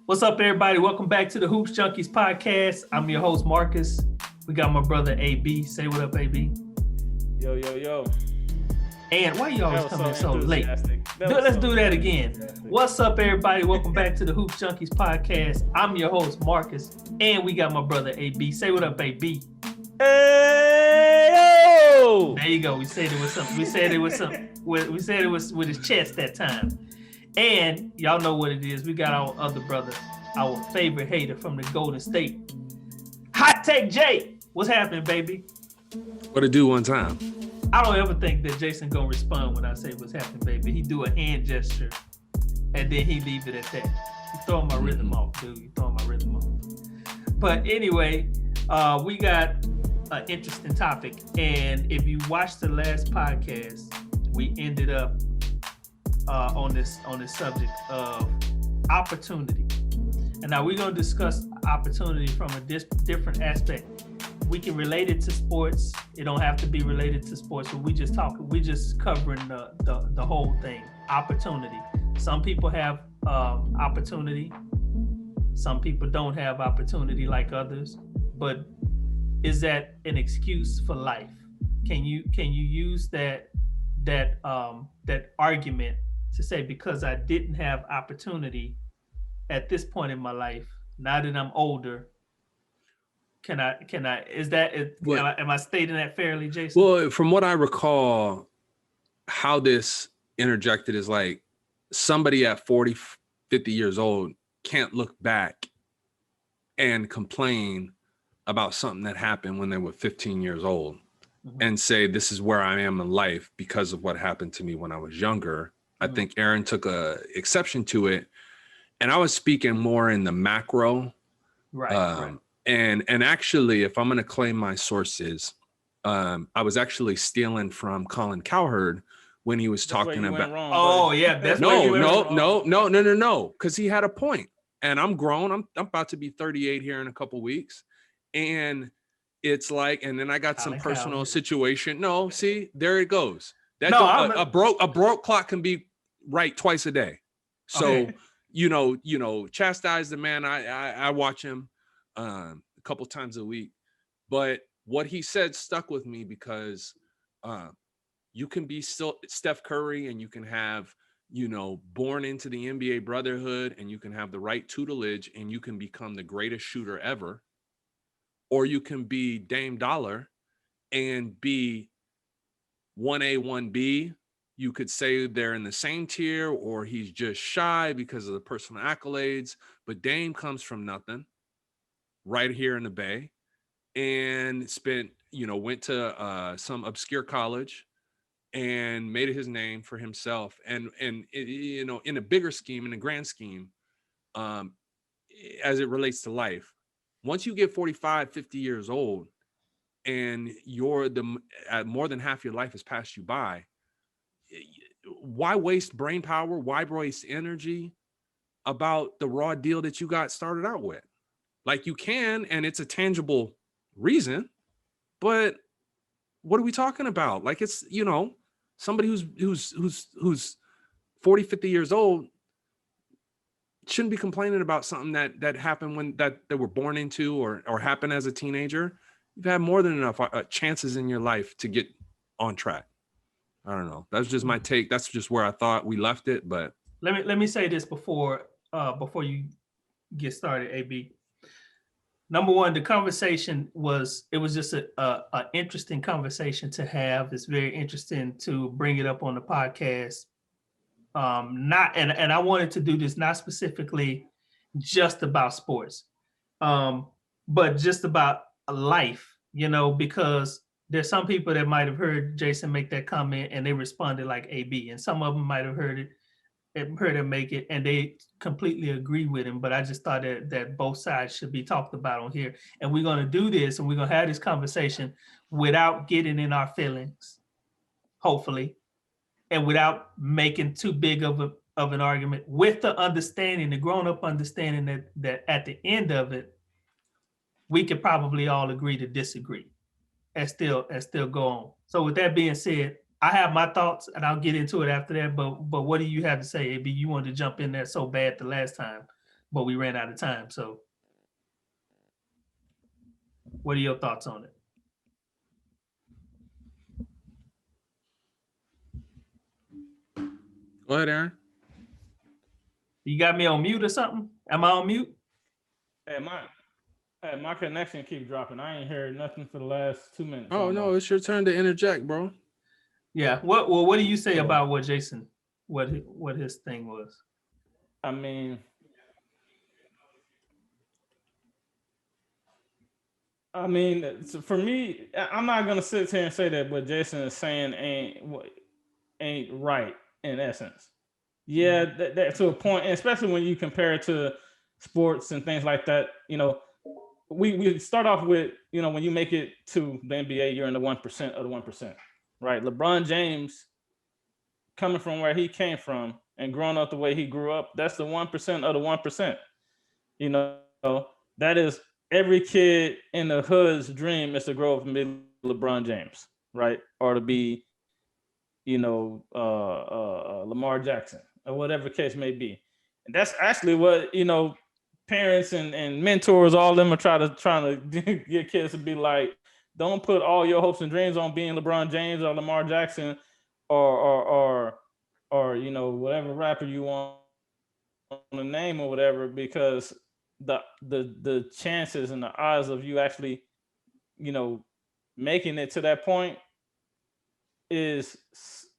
What's up, everybody? Welcome back to the Hoopz Junkiez Podcast. I'm your host, Marcus. We got my brother, AB. Say what up, AB. Yo, yo, yo. And why you always coming so late? Let's do that again. What's up, everybody? Welcome back to the Hoopz Junkiez Podcast. I'm your host, Marcus. And we got my brother, AB. Say what up, AB. Hey, yo! There you go. We said it was something. We said it was with his chest that time. And y'all know what it is. We got our other brother, our favorite hater from the Golden State. Hot Take Jay. What's happening, baby? What to do one time? I don't ever think that Jason gonna respond when I say what's happening, baby. He do a hand gesture, and then he leave it at that. You throwing my rhythm off, dude. You throwing my rhythm off. But anyway, we got an interesting topic. And if you watched the last podcast, we ended up on this subject of opportunity. And now we're gonna discuss opportunity from a different aspect. We can relate it to sports. It don't have to be related to sports, but we just covering the whole thing. Opportunity. Some people have opportunity. Some people don't have opportunity like others. But is that an excuse for life? Can you use that argument to say, because I didn't have opportunity at this point in my life, now that I'm older, am I stating that fairly, Jason? Well, from what I recall, how this interjected is like somebody at 40, 50 years old can't look back and complain about something that happened when they were 15 years old and say, this is where I am in life because of what happened to me when I was younger. I think Aaron took a exception to it, and I was speaking more in the macro. Right. And actually, if I'm going to claim my sources, I was actually stealing from Colin Cowherd when he was talking about. That's No, because he had a point. And I'm grown. I'm about to be 38 here in a couple weeks, and it's like, and then I got some personal situation. No, see, there it goes. A broke clock can be right twice a day. So, okay. you know, chastise the man. I watch him a couple times a week, but what he said stuck with me because you can be still Steph Curry, and you can have, born into the NBA brotherhood, and you can have the right tutelage, and you can become the greatest shooter ever, or you can be Dame Dollar and be 1A, 1B. You could say they're in the same tier, or he's just shy because of the personal accolades. But Dame comes from nothing, right here in the Bay, and went to some obscure college and made his name for himself. And in a bigger scheme, in a grand scheme, as it relates to life, once you get 45, 50 years old, and you're more than half your life has passed you by, why waste brain power? Why waste energy about the raw deal that you got started out with? Like, you can, and it's a tangible reason, but what are we talking about? Like, it's, somebody who's 40, 50 years old shouldn't be complaining about something that happened when that they were born into or happened as a teenager. You've had more than enough chances in your life to get on track. I don't know. That's just my take. That's just where I thought we left it. But let me say this before you get started, AB. Number one, the conversation was just a interesting conversation to have. It's very interesting to bring it up on the podcast. And I wanted to do this not specifically just about sports, but just about life, because there's some people that might have heard Jason make that comment and they responded like AB, and some of them might have heard him make it and they completely agree with him. But I just thought that both sides should be talked about on here, and we're going to do this, and we're going to have this conversation without getting in our feelings, hopefully, and without making too big of an argument, with the understanding, the grown-up understanding that at the end of it, we could probably all agree to disagree and still go on. So with that being said, I have my thoughts, and I'll get into it after that. But what do you have to say, AB? You wanted to jump in there so bad the last time, but we ran out of time. So, what are your thoughts on it? Go ahead, Aaron. You got me on mute or something? Am I on mute? Hey, my connection keeps dropping. I ain't heard nothing for the last 2 minutes. Oh no, it's your turn to interject, bro. Yeah. What do you say about what Jason, what his thing was? I mean, so for me, I'm not gonna sit here and say that what Jason is saying ain't right in essence. Yeah, that to a point, and especially when you compare it to sports and things like that. You know, we start off with, you know, when you make it to the NBA, you're in the 1% of the 1%, right? LeBron James, coming from where he came from and growing up the way he grew up, that's the 1% of the 1%. You know, that is every kid in the hood's dream is to grow up and be LeBron James, right? Or to be, you know, Lamar Jackson or whatever case may be. And that's actually what, you know, parents and mentors, all of them are trying to get kids to be like, don't put all your hopes and dreams on being LeBron James or Lamar Jackson or you know, whatever rapper you want to name or whatever, because the chances and the odds of you actually, you know, making it to that point is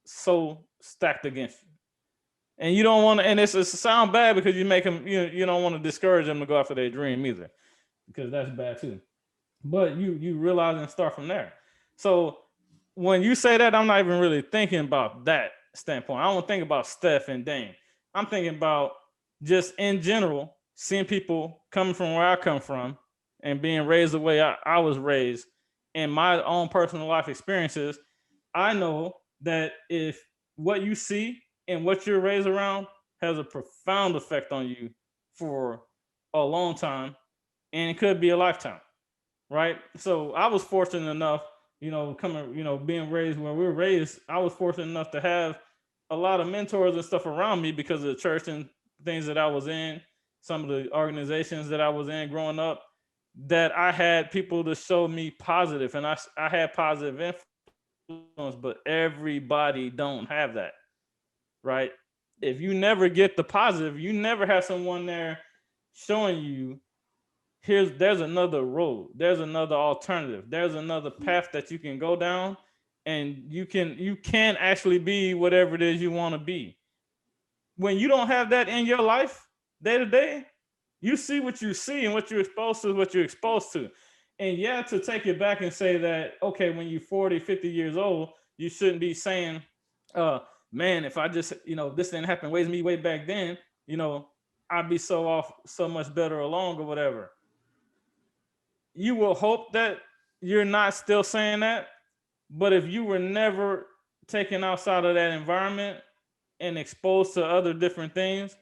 so stacked against you. And you don't want to, and it's sound bad because you make them, you don't want to discourage them to go after their dream either, because that's bad too. But you realize and start from there. So when you say that, I'm not even really thinking about that standpoint. I don't think about Steph and Dame. I'm thinking about just in general, seeing people coming from where I come from and being raised the way I was raised, and my own personal life experiences. I know that if what you see and what you're raised around has a profound effect on you for a long time, and it could be a lifetime, right? So I was fortunate enough, you know, being raised where we were raised, I was fortunate enough to have a lot of mentors and stuff around me because of the church and things that I was in, some of the organizations that I was in growing up, that I had people to show me positive, and I had positive influence, but everybody don't have that, right? If you never get the positive, you never have someone there showing you there's another road, there's another alternative, there's another path that you can go down, and you can actually be whatever it is you want to be. When you don't have that in your life day to day, you see what you see, and what you're exposed to is what you're exposed to. And yeah, to take it back and say that, okay, when you're 40, 50 years old, you shouldn't be saying, man, if I just, you know, this didn't happen way back then, you know, I'd be so much better along or whatever. You will hope that you're not still saying that, but if you were never taken outside of that environment and exposed to other different things,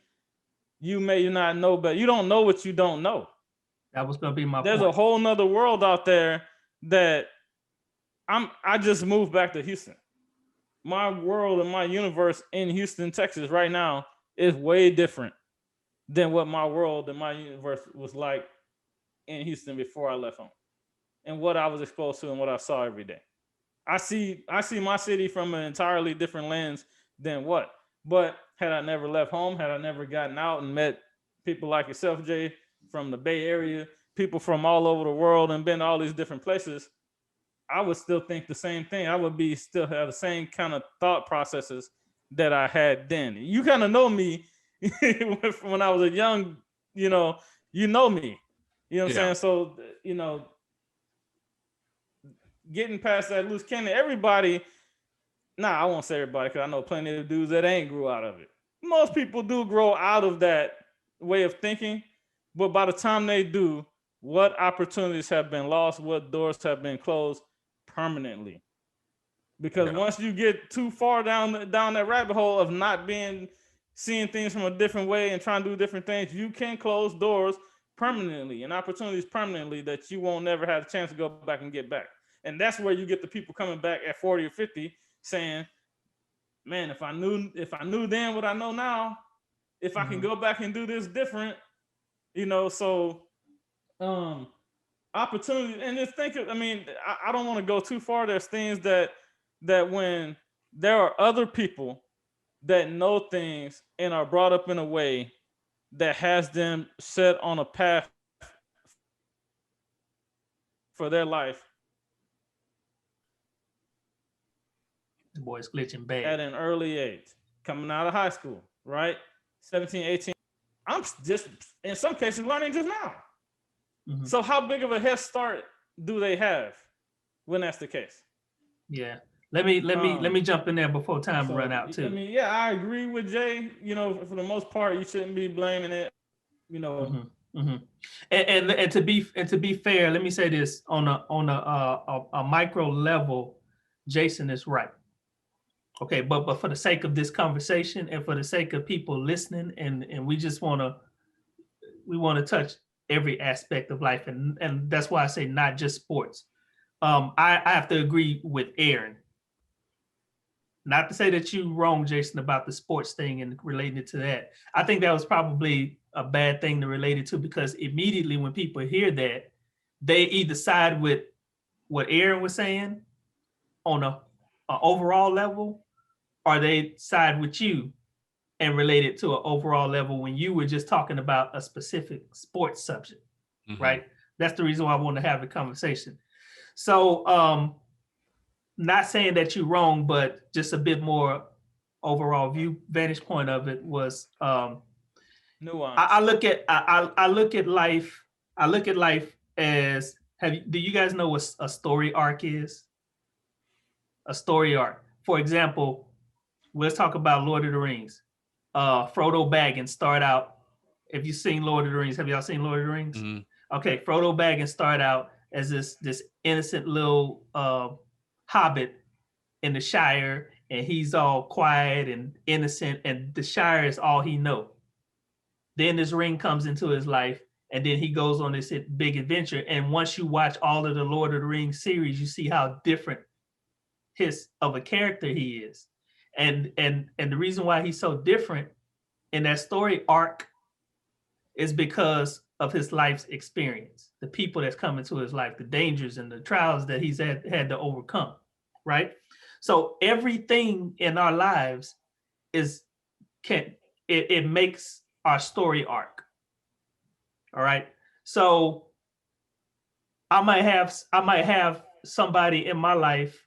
you may not know, but you don't know what you don't know. That was gonna be my There's point. a whole nother world out there that I just moved back to Houston. My world and my universe in Houston, Texas right now is way different than what my world and my universe was like in Houston before I left home, and what I was exposed to and what I saw every day. I see my city from an entirely different lens than what. But had I never left home, had I never gotten out and met people like yourself, Jay, from the Bay Area, people from all over the world, and been to all these different places, I would still think the same thing. I would still have the same kind of thought processes that I had then. You kind of know me when I was a young, you know me. You know what I'm saying? So, you know, getting past that loose cannon, everybody, I won't say everybody, because I know plenty of dudes that ain't grew out of it. Most people do grow out of that way of thinking, but by the time they do, what opportunities have been lost, what doors have been closed permanently. Because once you get too far down that rabbit hole of not seeing things from a different way and trying to do different things, you can close doors permanently and opportunities permanently that you won't never have a chance to go back and get back. And that's where you get the people coming back at 40 or 50 saying, man, if I knew then what I know now, if I can go back and do this different, so opportunity. And just think of, I don't want to go too far. There's things that when there are other people that know things and are brought up in a way that has them set on a path for their life. The boy's glitching bad. At an early age, coming out of high school, right? 17, 18. I'm just, in some cases, learning just now. Mm-hmm. So how big of a head start do they have when that's the case? Yeah. Let me jump in there before time run out too. I agree with Jay. For the most part, you shouldn't be blaming it. Mm-hmm. Mm-hmm. And to be fair, let me say this on a micro level, Jason is right. Okay, but for the sake of this conversation and for the sake of people listening, and we just want to touch every aspect of life, and that's why I say not just sports. I have to agree with Aaron. Not to say that you wrong, Jason, about the sports thing and relating it to that. I think that was probably a bad thing to relate it to, because immediately when people hear that, they either side with what Aaron was saying on a overall level, or they side with you and relate it to an overall level when you were just talking about a specific sports subject, right? That's the reason why I want to have the conversation. So, not saying that you're wrong, but just a bit more overall vantage point of it was nuance. I look at life as, do you guys know what a story arc is? A story arc. For example, let's talk about Lord of the Rings. Frodo Baggins start out. If you've seen Lord of the Rings, have y'all seen Lord of the Rings? Mm-hmm. Okay, Frodo Baggins start out as this innocent little hobbit in the Shire, and he's all quiet and innocent, and the Shire is all he knows. Then this ring comes into his life, and then he goes on this big adventure. And once you watch all of the Lord of the Rings series, you see how different of a character he is. And the reason why he's so different in that story arc is because of his life's experience, the people that's come into his life, the dangers and the trials that he's had to overcome, right? So everything in our lives it makes our story arc. All right. So I might have somebody in my life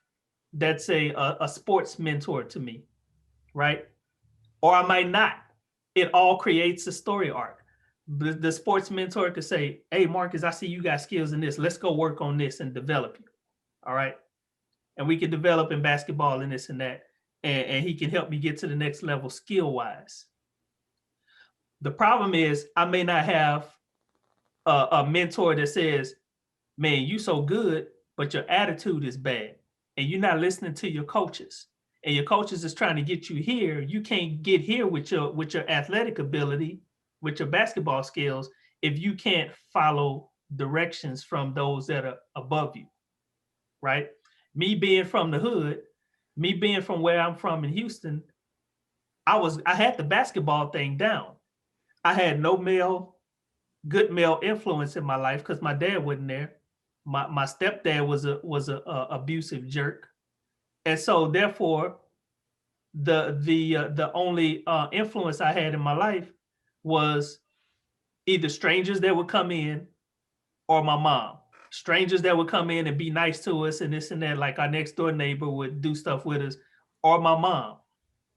that's a sports mentor to me, right? Or I might not. It all creates a story arc. The sports mentor could say, hey, Marcus, I see you got skills in this. Let's go work on this and develop you. All right. And we can develop in basketball and this and that. And he can help me get to the next level skill-wise. The problem is I may not have a mentor that says, man, you so good, but your attitude is bad. And you're not listening to your coaches. And your coaches is trying to get you here. You can't get here with your athletic ability, with your basketball skills, if you can't follow directions from those that are above you, right? Me being from the hood, me being from where I'm from in Houston, I had the basketball thing down. I had no good male influence in my life because my dad wasn't there. My stepdad was a abusive jerk. And so therefore, the only influence I had in my life was either strangers that would come in or my mom. Strangers that would come in and be nice to us and this and that, like our next door neighbor would do stuff with us, or my mom.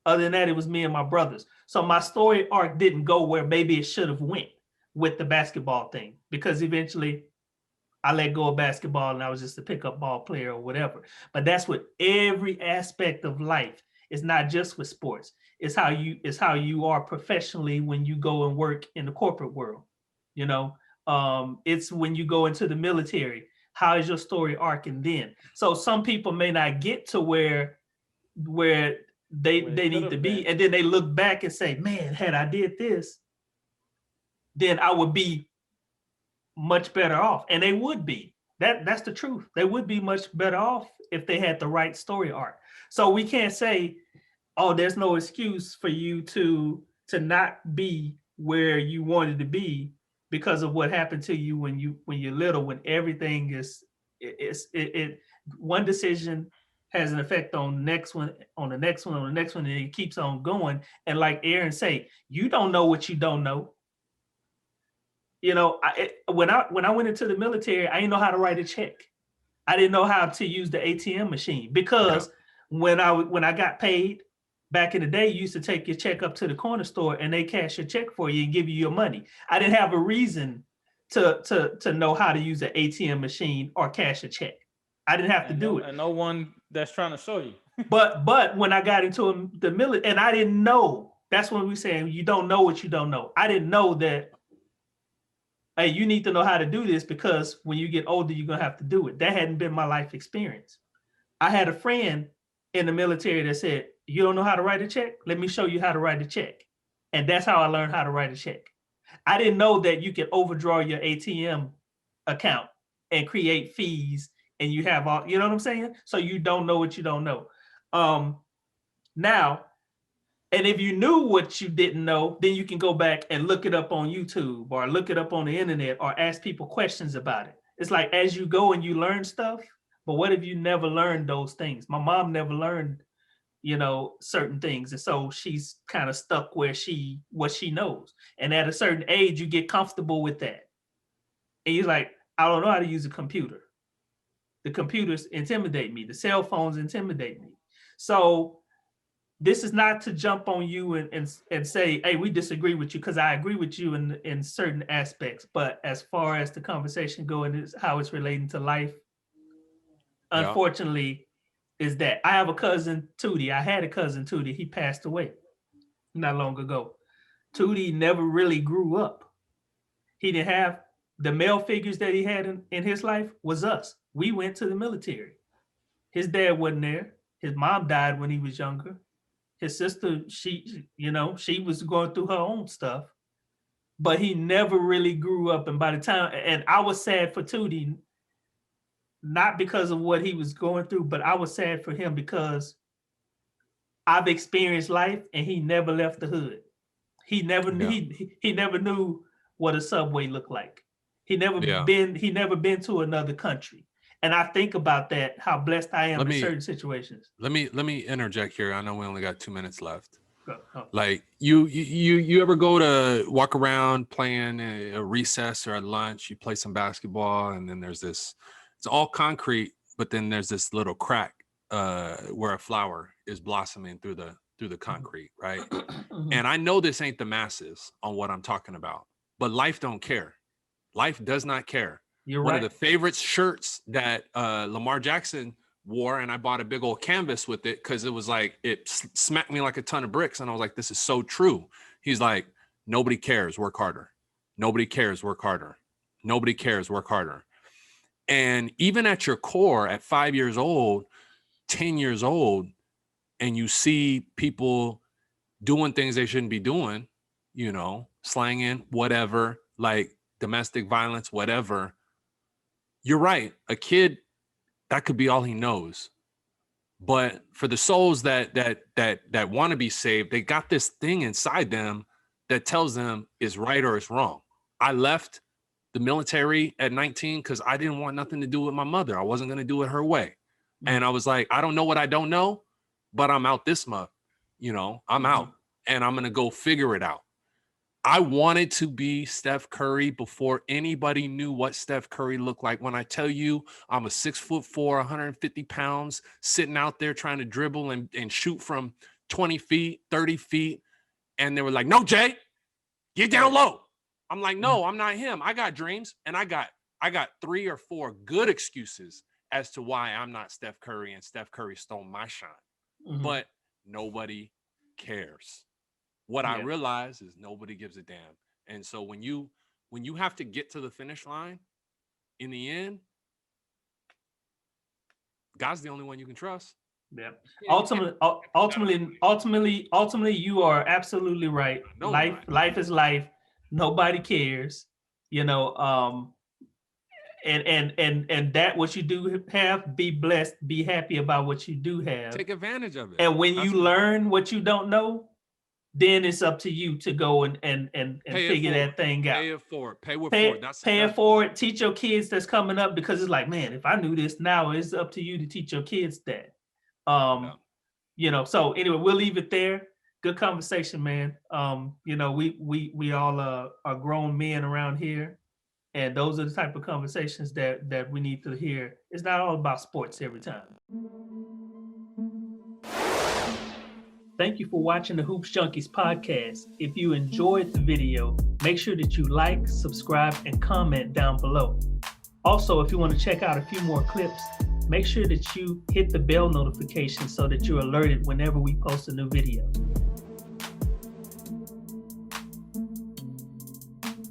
Other than that, it was me and my brothers. So my story arc didn't go where maybe it should have went with the basketball thing, because eventually I let go of basketball and I was just a pickup ball player or whatever. But that's with every aspect of life. It's not just with sports. It's how you are professionally when you go and work in the corporate world. You know, it's when you go into the military. How is your story arcing then? So some people may not get to where they need to be, and then they look back and say, man, had I did this, then I would be much better off. And they would be. That's the truth. They would be much better off if they had the right story arc. So we can't say oh, there's no excuse for you to not be where you wanted to be because of what happened to you when you're little, when everything is one decision has an effect on the next one, on the next one, on the next one, and it keeps on going. And like Aaron say, you don't know what you don't know. You know, when I went into the military, I didn't know how to write a check. I didn't know how to use the ATM machine because when I got paid back in the day, you used to take your check up to the corner store and they cash your check for you and give you your money. I didn't have a reason to know how to use an ATM machine or cash a check. I didn't have to do it. And no one that's trying to show you. But when I got into the military, and I didn't know, that's when we saying you don't know what you don't know. I didn't know that, hey, you need to know how to do this because when you get older, you're gonna have to do it. That hadn't been my life experience. I had a friend in the military that said, you don't know how to write a check? Let me show you how to write a check. And that's how I learned how to write a check. I didn't know that you could overdraw your ATM account and create fees and you have all, you know what I'm saying? So you don't know what you don't know. Now, and if you knew what you didn't know, then you can go back and look it up on YouTube or look it up on the internet or ask people questions about it. It's like as you go and you learn stuff, but what if you never learned those things? My mom never learned, you know, certain things. And so she's kind of stuck what she knows. And at a certain age, you get comfortable with that. And you're like, I don't know how to use a computer. The computers intimidate me. The cell phones intimidate me. So this is not to jump on you and say, hey, we disagree with you, because I agree with you in certain aspects. But as far as the conversation going, is how it's relating to life, unfortunately, is that I have a cousin, Tootie. I had a cousin, Tootie. He passed away not long ago. Tootie never really grew up. He didn't have the male figures that he had in his life was us. We went to the military. His dad wasn't there. His mom died when he was younger. His sister, she was going through her own stuff, but he never really grew up. And by the time, and I was sad for Tootie, not because of what he was going through, but I was sad for him because I've experienced life and he never left the hood. He never knew what a subway looked like. He never been to another country. And I think about that, how blessed I am in certain situations. Let me interject here. I know we only got 2 minutes left. Oh. Like you ever go to walk around playing a recess or at lunch, you play some basketball, and then there's this, it's all concrete, but then there's this little crack where a flower is blossoming through the concrete, right? And I know this ain't the masses on what I'm talking about, but life don't care. Life does not care. You're One right. of the favorite shirts that Lamar Jackson wore, and I bought a big old canvas with it because it was like, it smacked me like a ton of bricks. And I was like, this is so true. He's like, nobody cares, work harder. Nobody cares, work harder. Nobody cares, work harder. And even at your core, at 5 years old, 10 years old, and you see people doing things they shouldn't be doing, you know, slanging, whatever, like domestic violence, whatever. You're right. A kid, that could be all he knows. But for the souls that want to be saved, they got this thing inside them that tells them is right or it's wrong. I left the military at 19 because I didn't want nothing to do with my mother. I wasn't going to do it her way. And I was like, I don't know what I don't know, but I'm out this month. You know, I'm out and I'm going to go figure it out. I wanted to be Steph Curry before anybody knew what Steph Curry looked like. When I tell you I'm a 6'4", 150 pounds, sitting out there trying to dribble and shoot from 20 feet, 30 feet. And they were like, no, Jay, get down low. I'm like, no, I'm not him. I got dreams. And I got 3 or 4 good excuses as to why I'm not Steph Curry and Steph Curry stole my shine. But nobody cares. What I realize is nobody gives a damn. And so when you have to get to the finish line, in the end, God's the only one you can trust. Yeah. Ultimately, you are absolutely right. Life is life. Nobody cares. You know, And that what you do have, be blessed, be happy about what you do have. Take advantage of it. And when you learn what you don't know, then it's up to you to go and figure that thing out. Pay it forward. Pay it forward. Teach your kids that's coming up, because it's like, man, if I knew this now, it's up to you to teach your kids that. You know, so anyway, we'll leave it there. Good conversation, man. You know, we all are grown men around here, and those are the type of conversations that we need to hear. It's not all about sports every time. Thank you for watching the Hoopz Junkiez Podcast. If you enjoyed the video, make sure that you like, subscribe, and comment down below. Also, if you want to check out a few more clips, make sure that you hit the bell notification so that you're alerted whenever we post a new video.